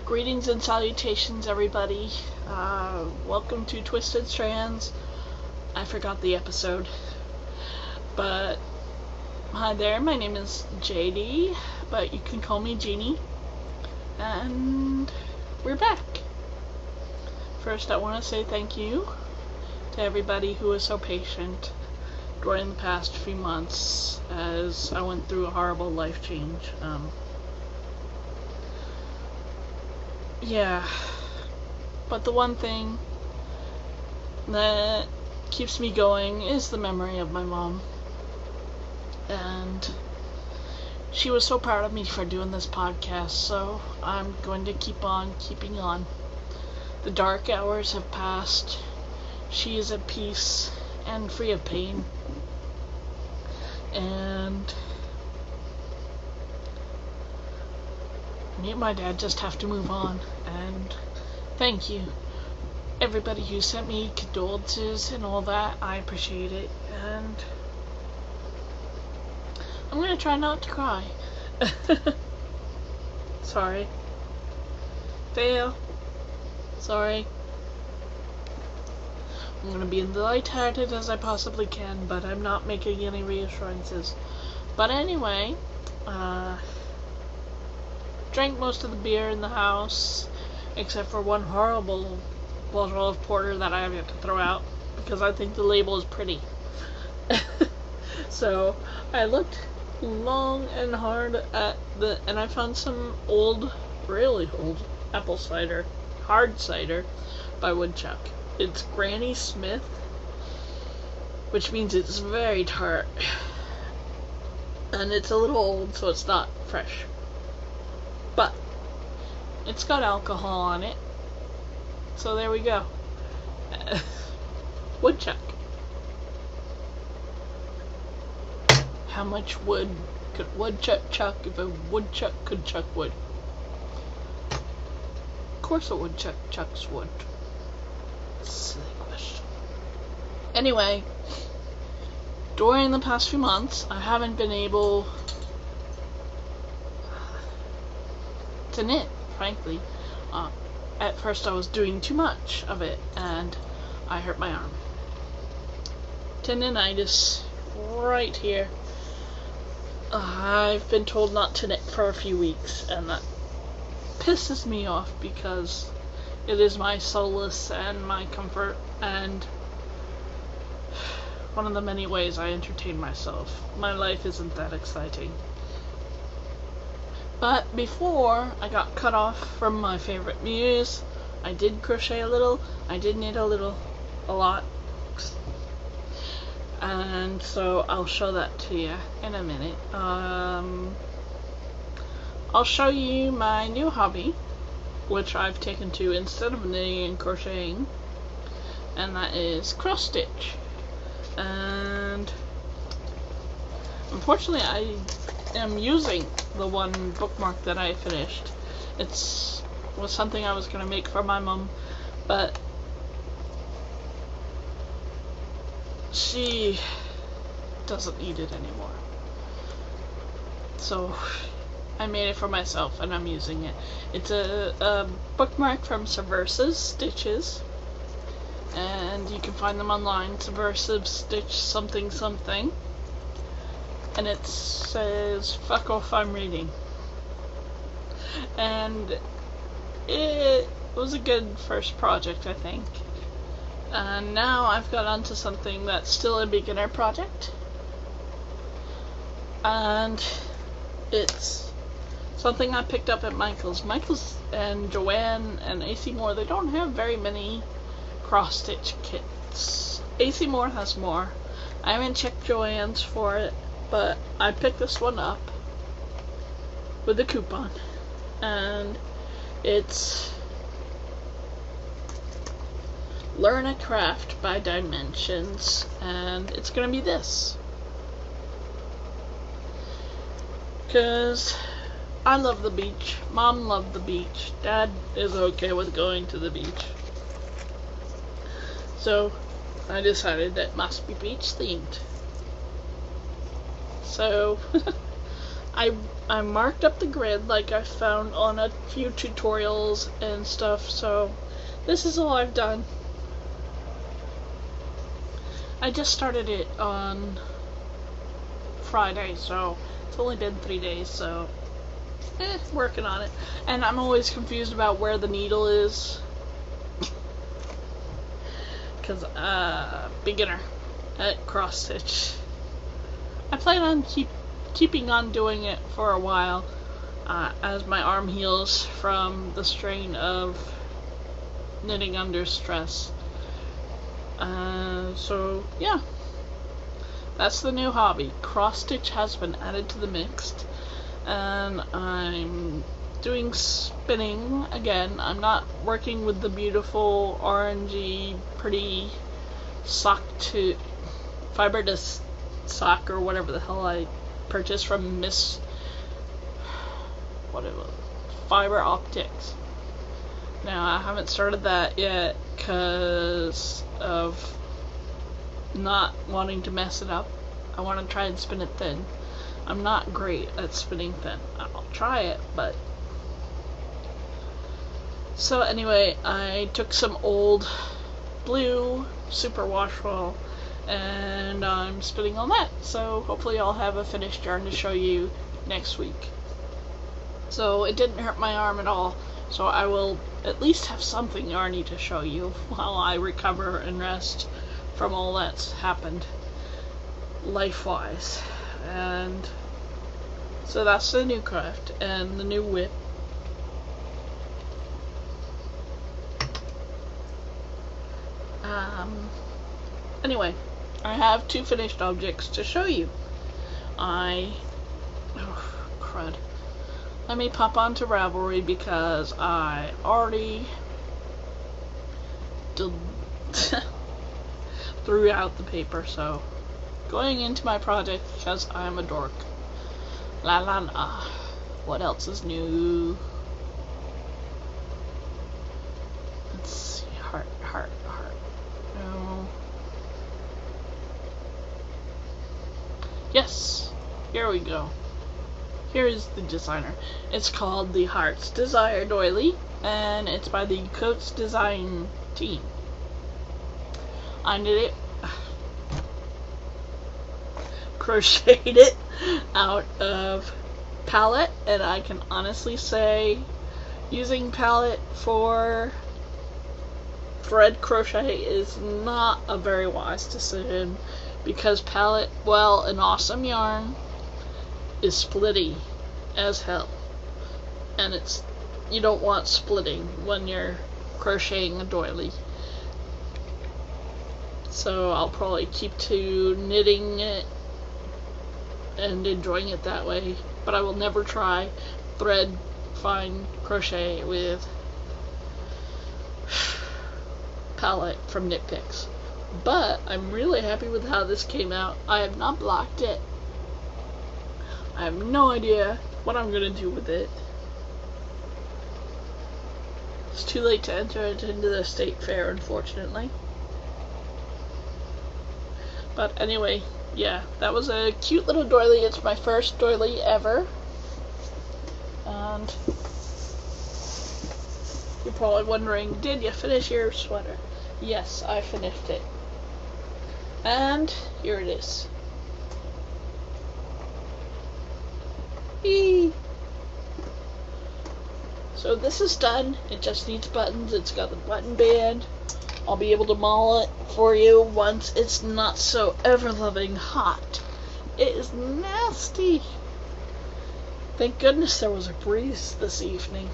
Greetings and salutations, everybody. Welcome to Twisted Strands. I forgot the episode. But, hi there, my name is JD, but you can call me Jeannie. And we're back. First, I want to say thank you to everybody who was so patient during the past few months as I went through a horrible life change. Yeah, but the one thing that keeps me going is the memory of my mom. And she was so proud of me for doing this podcast, so I'm going to keep on keeping on. The dark hours have passed. She is at peace and free of pain. And me and my dad just have to move on. And thank you, everybody who sent me condolences and all that. I appreciate it. And I'm gonna try not to cry. Sorry. Fail. Sorry. I'm gonna be as lighthearted as I possibly can, but I'm not making any reassurances. But anyway, drank most of the beer in the house, except for one horrible bottle of porter that I have yet to throw out, because I think the label is pretty. So, I looked long and hard at and I found some really old apple cider, hard cider, by Woodchuck. It's Granny Smith, which means it's very tart. And it's a little old, so it's not fresh. But it's got alcohol on it, so there we go. Woodchuck. How much wood could woodchuck chuck if a woodchuck could chuck wood? Of course a woodchuck chucks wood. Silly question. Anyway, during the past few months, I haven't been able to knit, frankly. At first I was doing too much of it, and I hurt my arm. Tendinitis right here. I've been told not to knit for a few weeks, and that pisses me off because it is my solace and my comfort, and one of the many ways I entertain myself. My life isn't that exciting. But before I got cut off from my favorite muse, I did crochet a little, I did knit a lot. And so I'll show that to you in a minute. I'll show you my new hobby, which I've taken to instead of knitting and crocheting, and that is cross stitch. And unfortunately I am using the one bookmark that I finished. Was something I was going to make for my mom, but she doesn't need it anymore. So I made it for myself and I'm using it. It's a bookmark from Subversive Stitches, and you can find them online. Subversive Stitch something something, and it says "fuck off, I'm reading." And it was a good first project, I think. And now I've got onto something that's still a beginner project, and it's something I picked up at Michael's. Michael's and Joanne and AC Moore, they don't have very many cross-stitch kits. AC Moore has more. I haven't checked Joanne's for it, but I picked this one up with a coupon, and it's Learn a Craft by Dimensions, and it's gonna be this. Because I love the beach, Mom loved the beach, Dad is okay with going to the beach. So I decided that it must be beach themed. So I marked up the grid like I found on a few tutorials and stuff, so this is all I've done. I just started it on Friday, so it's only been 3 days, so working on it. And I'm always confused about where the needle is, because beginner at cross stitch. I plan on keeping on doing it for a while as my arm heals from the strain of knitting under stress. So yeah, that's the new hobby. Cross stitch has been added to the mix, and I'm doing spinning again. I'm not working with the beautiful orangey pretty sock to fiber to sock or whatever the hell I purchased from Fiber Optics. Now I haven't started that yet because of not wanting to mess it up. I want to try and spin it thin. I'm not great at spinning thin. I'll try it, but... So anyway, I took some old blue superwash wool and I'm spinning on that. So hopefully I'll have a finished yarn to show you next week. So it didn't hurt my arm at all. So I will at least have something yarny to show you while I recover and rest from all that's happened life-wise. And so that's the new craft and the new whip. Anyway, I have 2 finished objects to show you. Oh, crud. Let me pop onto Ravelry because I already threw out the paper, so going into my project because I'm a dork. La la la. What else is new? Let's see. Heart. No. Yes. Here we go. Here is the designer. It's called the Heart's Desire doily, and it's by the Coats Design team. I knit it, crocheted it out of palette, and I can honestly say using palette for thread crochet is not a very wise decision, because palette, well, an awesome yarn, is splitty as hell, and you don't want splitting when you're crocheting a doily. So I'll probably keep to knitting it and enjoying it that way, but I will never try thread fine crochet with palette from Knit Picks. But I'm really happy with how this came out. I have not blocked it. I have no idea what I'm gonna do with it. It's too late to enter it into the state fair, unfortunately. But anyway, yeah, that was a cute little doily. It's my first doily ever. And you're probably wondering, did you finish your sweater? Yes, I finished it. And here it is. Eee. So this is done. It just needs buttons. It's got the button band. I'll be able to maul it for you once it's not so ever-loving hot. It is nasty. Thank goodness there was a breeze this evening.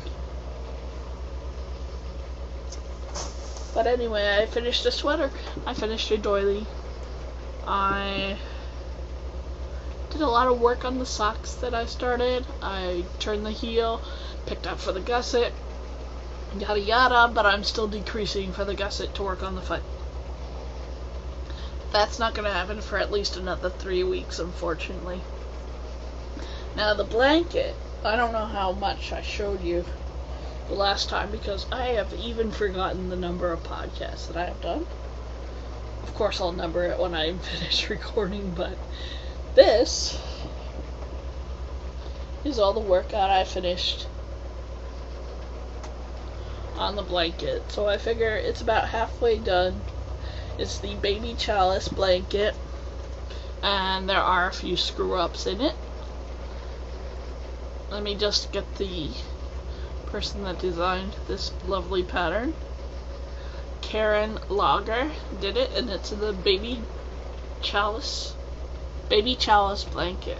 But anyway, I finished a sweater. I finished a doily. I did a lot of work on the socks that I started. I turned the heel, picked up for the gusset, yada yada, but I'm still decreasing for the gusset to work on the foot. That's not going to happen for at least another 3 weeks, unfortunately. Now the blanket, I don't know how much I showed you the last time because I have even forgotten the number of podcasts that I have done. Of course I'll number it when I'm finished recording, but this is all the work that I finished on the blanket. So I figure it's about halfway done. It's the baby chalice blanket, and there are a few screw-ups in it. Let me just get the person that designed this lovely pattern. Karen Lager did it, and it's in the baby chalice blanket.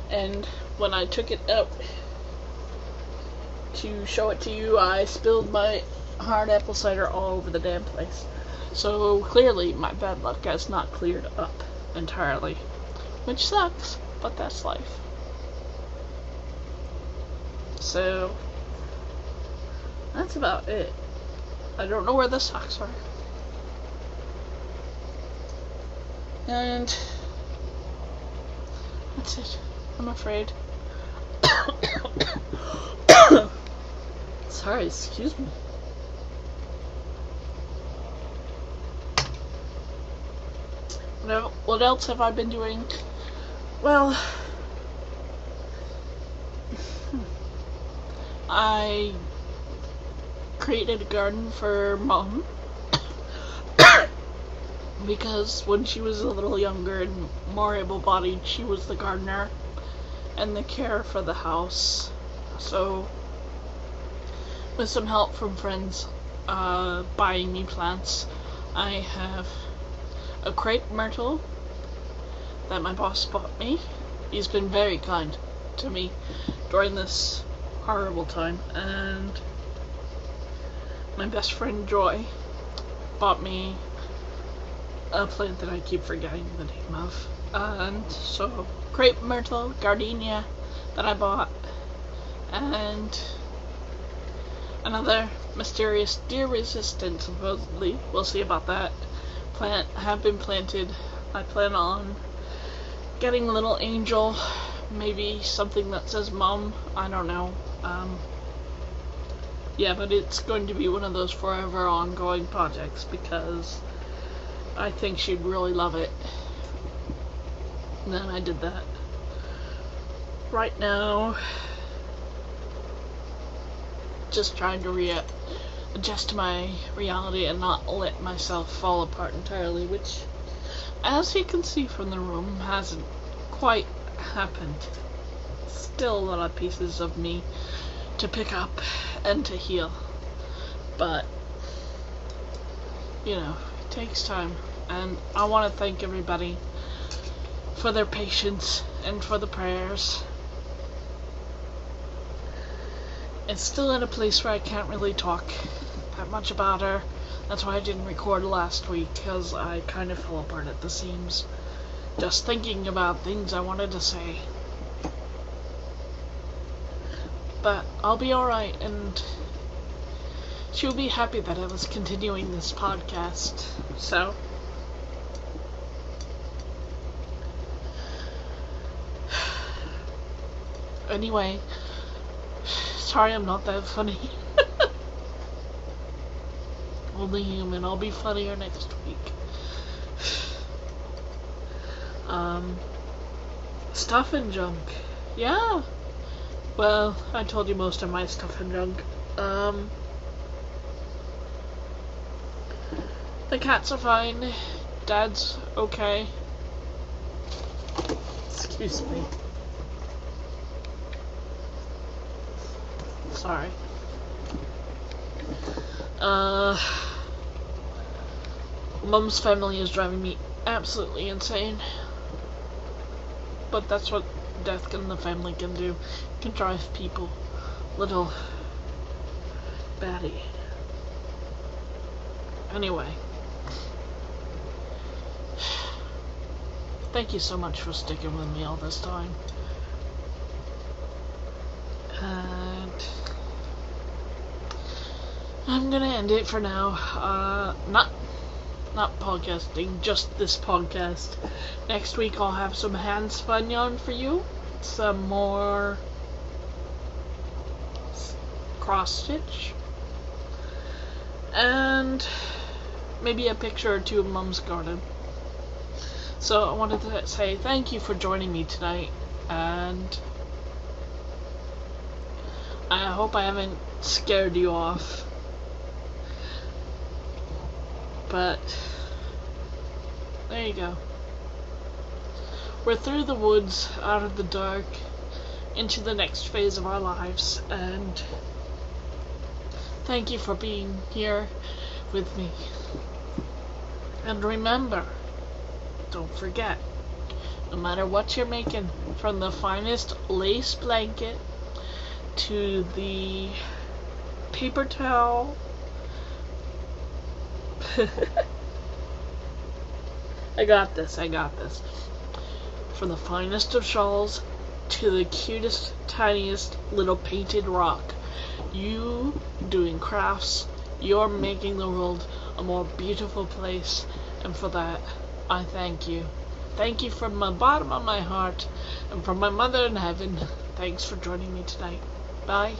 And when I took it out to show it to you, I spilled my hard apple cider all over the damn place. So clearly my bad luck has not cleared up entirely, which sucks, but that's life. So that's about it. I don't know where the socks are. And that's it, I'm afraid. Sorry, excuse me. Now, what else have I been doing? Well, I created a garden for Mom because when she was a little younger and more able-bodied, she was the gardener and the care for the house. So, with some help from friends buying me plants, I have a crepe myrtle that my boss bought me. He's been very kind to me during this horrible time. And my best friend Joy bought me a plant that I keep forgetting the name of. And so, crepe myrtle, gardenia that I bought, and another mysterious deer-resistant, supposedly, we'll see about that, plant have been planted. I plan on getting a little angel, maybe something that says Mom, I don't know. Yeah, but it's going to be one of those forever ongoing projects because I think she'd really love it. And then I did that. Right now, just trying to adjust to my reality and not let myself fall apart entirely, which, as you can see from the room, hasn't quite happened. Still a lot of pieces of me to pick up and to heal, but you know, it takes time. And I want to thank everybody for their patience and for the prayers. It's still at a place where I can't really talk that much about her. That's why I didn't record last week, because I kind of fell apart at the seams just thinking about things I wanted to say. But I'll be alright, and she'll be happy that I was continuing this podcast. So, anyway, sorry I'm not that funny. Only human. I'll be funnier next week. Stuff and junk. Yeah. Well, I told you most of my stuff and junk. The cats are fine. Dad's okay. Excuse me. Sorry. Mom's family is driving me absolutely insane. But that's what death in the family can do. It can drive people little batty. Anyway. Thank you so much for sticking with me all this time. And I'm gonna end it for now. Not podcasting, just this podcast. Next week I'll have some hand spun yarn for you, some more cross stitch, and maybe a picture or two of Mom's garden. So I wanted to say thank you for joining me tonight. and I hope I haven't scared you off. But there you go. We're through the woods, out of the dark, into the next phase of our lives, and thank you for being here with me. And remember, don't forget, no matter what you're making, from the finest lace blanket to the paper towel, I got this. From the finest of shawls to the cutest, tiniest little painted rock, you doing crafts, you're making the world a more beautiful place, and for that, I thank you. Thank you from the bottom of my heart, and from my mother in heaven, thanks for joining me tonight. Bye.